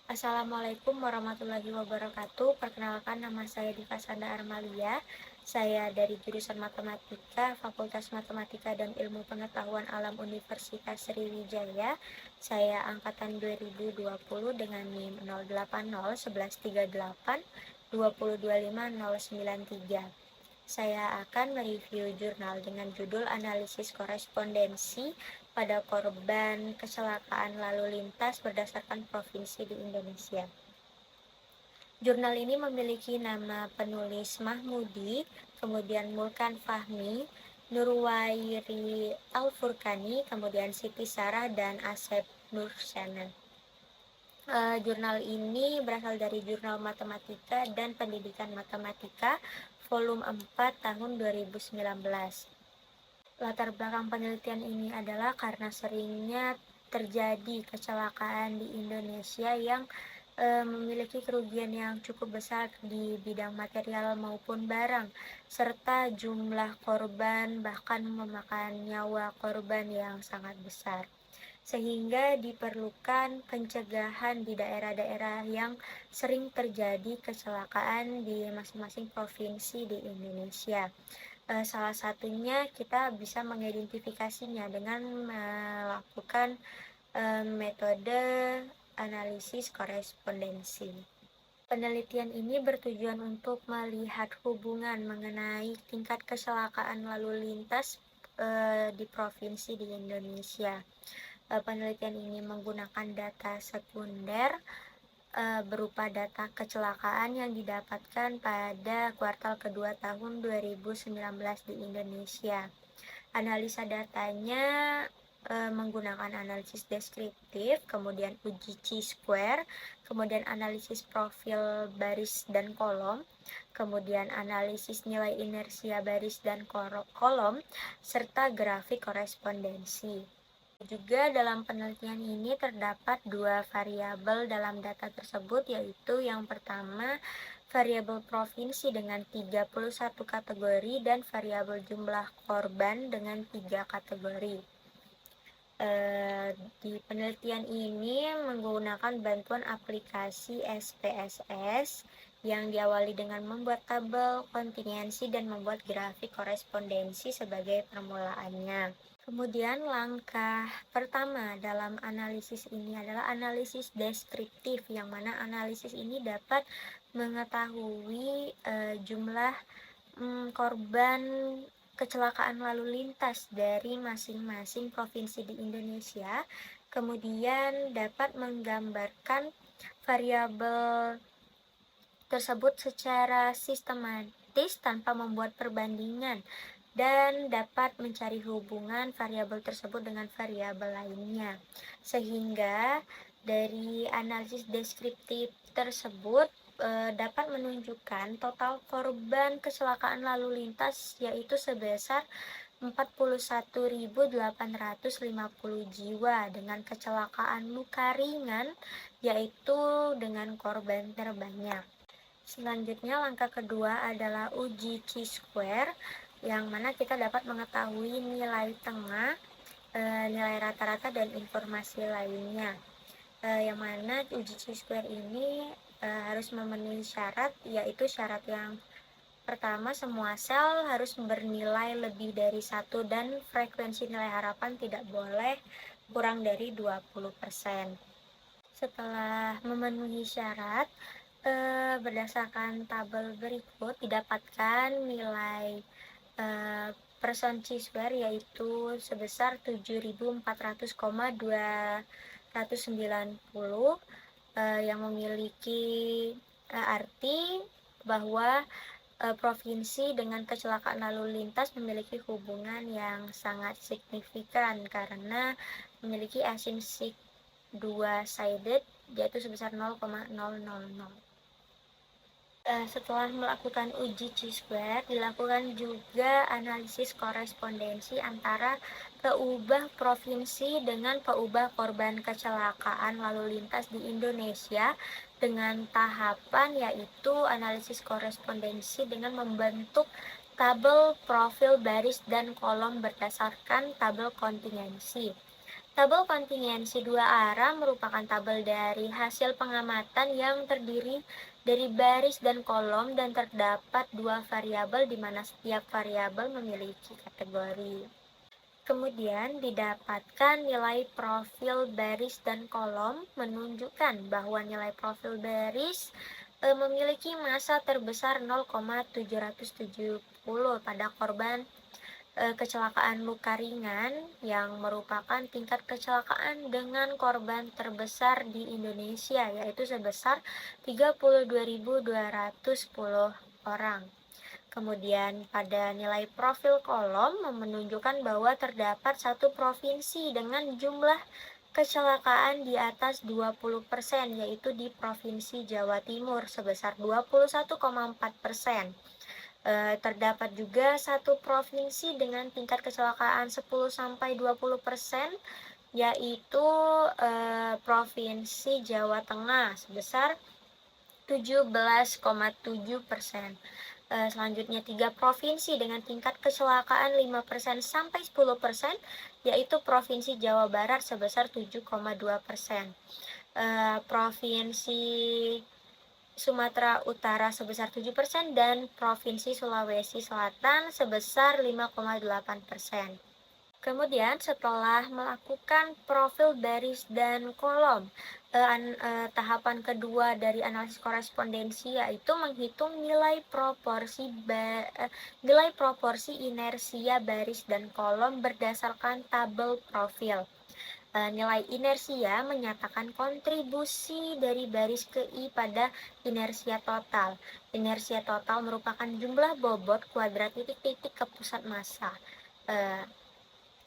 Assalamualaikum warahmatullahi wabarakatuh. Perkenalkan, nama saya Diva Sanda Armalia. Saya dari jurusan Matematika, Fakultas Matematika dan Ilmu Pengetahuan Alam Universitas Sriwijaya. Saya angkatan 2020 dengan NIM 0801138 Saya akan mereview jurnal dengan judul Analisis Korespondensi pada korban kecelakaan lalu lintas berdasarkan provinsi di Indonesia. Jurnal ini memiliki nama penulis Mahmudi, kemudian Mulkan Fahmi, Nurwairi Al-Furkani, kemudian Siti Sarah, dan Asep Nursena. Jurnal ini berasal dari Jurnal Matematika dan Pendidikan Matematika, volume 4 tahun 2019. Latar belakang penelitian ini adalah karena seringnya terjadi kecelakaan di Indonesia yang memiliki kerugian yang cukup besar di bidang material maupun barang, serta jumlah korban bahkan memakan nyawa korban yang sangat besar. Sehingga diperlukan pencegahan di daerah-daerah yang sering terjadi kecelakaan di masing-masing provinsi di Indonesia. Salah satunya kita bisa mengidentifikasinya dengan melakukan metode analisis korespondensi. Penelitian ini bertujuan untuk melihat hubungan mengenai tingkat kecelakaan lalu lintas di provinsi di Indonesia. Penelitian ini menggunakan data sekunder berupa data kecelakaan yang didapatkan pada kuartal kedua tahun 2019 di Indonesia. Analisa datanya menggunakan analisis deskriptif, kemudian uji chi-square, kemudian analisis profil baris dan kolom, kemudian analisis nilai inersia baris dan kolom, serta grafik korespondensi. Juga dalam penelitian ini terdapat dua variabel dalam data tersebut, yaitu yang pertama variabel provinsi dengan 31 kategori dan variabel jumlah korban dengan 3 kategori. Di penelitian ini menggunakan bantuan aplikasi SPSS yang diawali dengan membuat tabel kontingensi dan membuat grafik korespondensi sebagai permulaannya. Kemudian langkah pertama dalam analisis ini adalah analisis deskriptif, yang mana analisis ini dapat mengetahui jumlah korban kecelakaan lalu lintas dari masing-masing provinsi di Indonesia, kemudian dapat menggambarkan variabel tersebut secara sistematis tanpa membuat perbandingan, dan dapat mencari hubungan variabel tersebut dengan variabel lainnya. Sehingga dari analisis deskriptif tersebut dapat menunjukkan total korban kecelakaan lalu lintas yaitu sebesar 41.850 jiwa dengan kecelakaan luka ringan yaitu dengan korban terbanyak. Selanjutnya langkah kedua adalah uji chi-square, yang mana kita dapat mengetahui nilai tengah, nilai rata-rata dan informasi lainnya. Yang mana uji chi-square ini harus memenuhi syarat, yaitu syarat yang pertama, semua sel harus bernilai lebih dari 1 dan frekuensi nilai harapan tidak boleh kurang dari 20%. Setelah memenuhi syarat, berdasarkan tabel berikut didapatkan nilai person chi-square yaitu sebesar 7.400,290 yang memiliki arti bahwa provinsi dengan kecelakaan lalu lintas memiliki hubungan yang sangat signifikan karena memiliki asymptotic dua-sided yaitu sebesar 0,000. Setelah melakukan uji chi-square, dilakukan juga analisis korespondensi antara peubah provinsi dengan peubah korban kecelakaan lalu lintas di Indonesia dengan tahapan yaitu analisis korespondensi dengan membentuk tabel profil baris dan kolom berdasarkan tabel kontingensi. Tabel kontingensi dua arah merupakan tabel dari hasil pengamatan yang terdiri dari baris dan kolom dan terdapat dua variabel di mana setiap variabel memiliki kategori. Kemudian didapatkan nilai profil baris dan kolom menunjukkan bahwa nilai profil baris memiliki massa terbesar 0,770 pada korban kecelakaan luka ringan yang merupakan tingkat kecelakaan dengan korban terbesar di Indonesia, yaitu sebesar 32.210 orang. Kemudian pada nilai profil kolom menunjukkan bahwa terdapat satu provinsi dengan jumlah kecelakaan di atas 20%, yaitu di Provinsi Jawa Timur sebesar 21,4%. Terdapat juga satu provinsi dengan tingkat kecelakaan 10-20%, yaitu Provinsi Jawa Tengah sebesar 17,7%. Selanjutnya 3 provinsi dengan tingkat kecelakaan 5%-10%, yaitu Provinsi Jawa Barat sebesar 7,2%. Provinsi Sumatera Utara sebesar 7% dan Provinsi Sulawesi Selatan sebesar 5,8%. Kemudian setelah melakukan profil baris dan kolom, tahapan kedua dari analisis korespondensi yaitu menghitung nilai proporsi inersia baris dan kolom berdasarkan tabel profil. Nilai inersia menyatakan kontribusi dari baris ke I pada inersia total. Inersia total merupakan jumlah bobot kuadrat titik-titik ke pusat massa,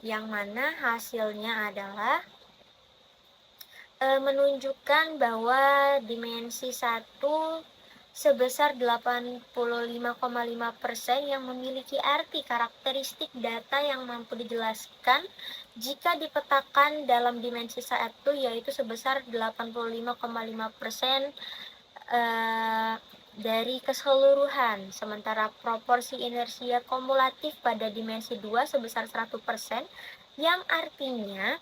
yang mana hasilnya adalah menunjukkan bahwa dimensi 1 sebesar 85,5% yang memiliki arti karakteristik data yang mampu dijelaskan jika dipetakan dalam dimensi 1, yaitu sebesar 85,5% dari keseluruhan. Sementara proporsi inersia kumulatif pada dimensi 2 sebesar 100%, yang artinya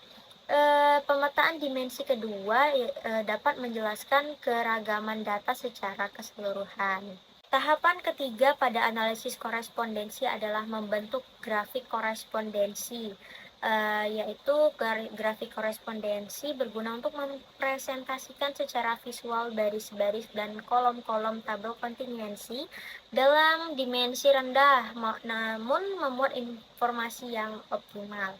pemetaan dimensi kedua dapat menjelaskan keragaman data secara keseluruhan. Tahapan ketiga pada analisis korespondensi adalah membentuk grafik korespondensi, yaitu grafik korespondensi berguna untuk mempresentasikan secara visual baris-baris dan kolom-kolom tabel kontingensi dalam dimensi rendah namun memuat informasi yang optimal.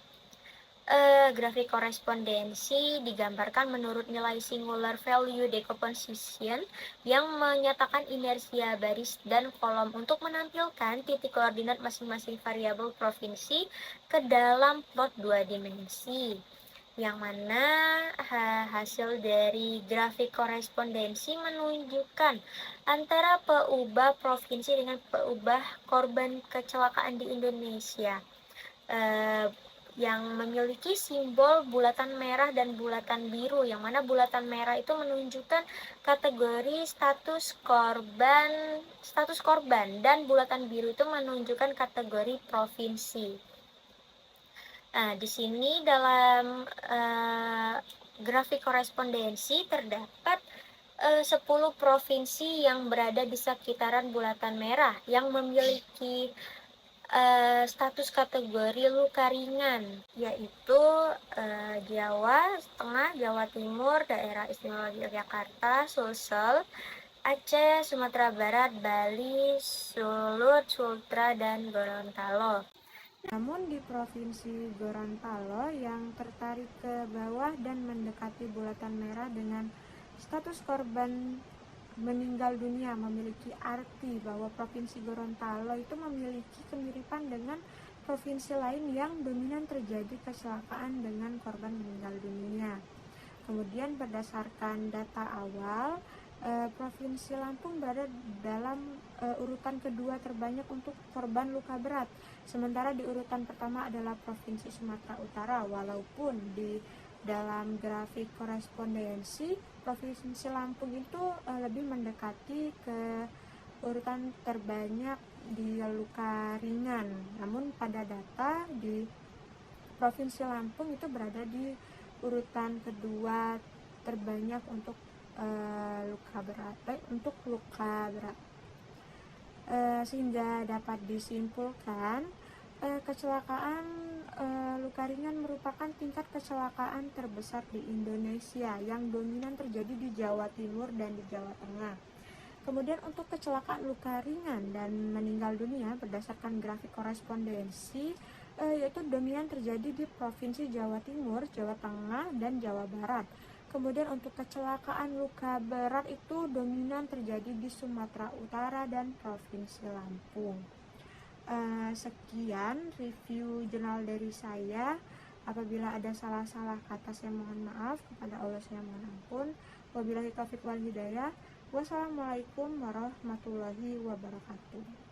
Grafik korespondensi digambarkan menurut nilai singular value decomposition yang menyatakan inersia baris dan kolom untuk menampilkan titik koordinat masing-masing variabel provinsi ke dalam plot 2 dimensi, yang mana hasil dari grafik korespondensi menunjukkan antara peubah provinsi dengan peubah korban kecelakaan di Indonesia, yang memiliki simbol bulatan merah dan bulatan biru, yang mana bulatan merah itu menunjukkan kategori status korban dan bulatan biru itu menunjukkan kategori provinsi. Nah, di sini dalam grafik korespondensi terdapat 10 provinsi yang berada di sekitaran bulatan merah yang memiliki status kategori luka ringan, yaitu Jawa Tengah, Jawa Timur, Daerah Istimewa Yogyakarta, Sulsel, Aceh, Sumatera Barat, Bali, Sulut, Sultra, dan Gorontalo. Namun di Provinsi Gorontalo yang tertarik ke bawah dan mendekati bulatan merah dengan status korban meninggal dunia memiliki arti bahwa Provinsi Gorontalo itu memiliki kemiripan dengan provinsi lain yang dominan terjadi kecelakaan dengan korban meninggal dunia. Kemudian berdasarkan data awal, Provinsi Lampung berada dalam urutan kedua terbanyak untuk korban luka berat, sementara di urutan pertama adalah Provinsi Sumatera Utara, walaupun di dalam grafik korespondensi Provinsi Lampung itu lebih mendekati ke urutan terbanyak di luka ringan. Namun pada data di Provinsi Lampung itu berada di urutan kedua terbanyak untuk luka berat. Sehingga dapat disimpulkan kecelakaan luka ringan merupakan tingkat kecelakaan terbesar di Indonesia yang dominan terjadi di Jawa Timur dan di Jawa Tengah. Kemudian untuk kecelakaan luka ringan dan meninggal dunia berdasarkan grafik korespondensi yaitu dominan terjadi di Provinsi Jawa Timur, Jawa Tengah, dan Jawa Barat. Kemudian untuk kecelakaan luka berat itu dominan terjadi di Sumatera Utara dan Provinsi Lampung. Sekian review jurnal dari saya. Apabila ada salah-salah kata saya mohon maaf, kepada Allah saya mohon ampun. Wabillahi taufiq wal hidayah. Wassalamualaikum warahmatullahi wabarakatuh.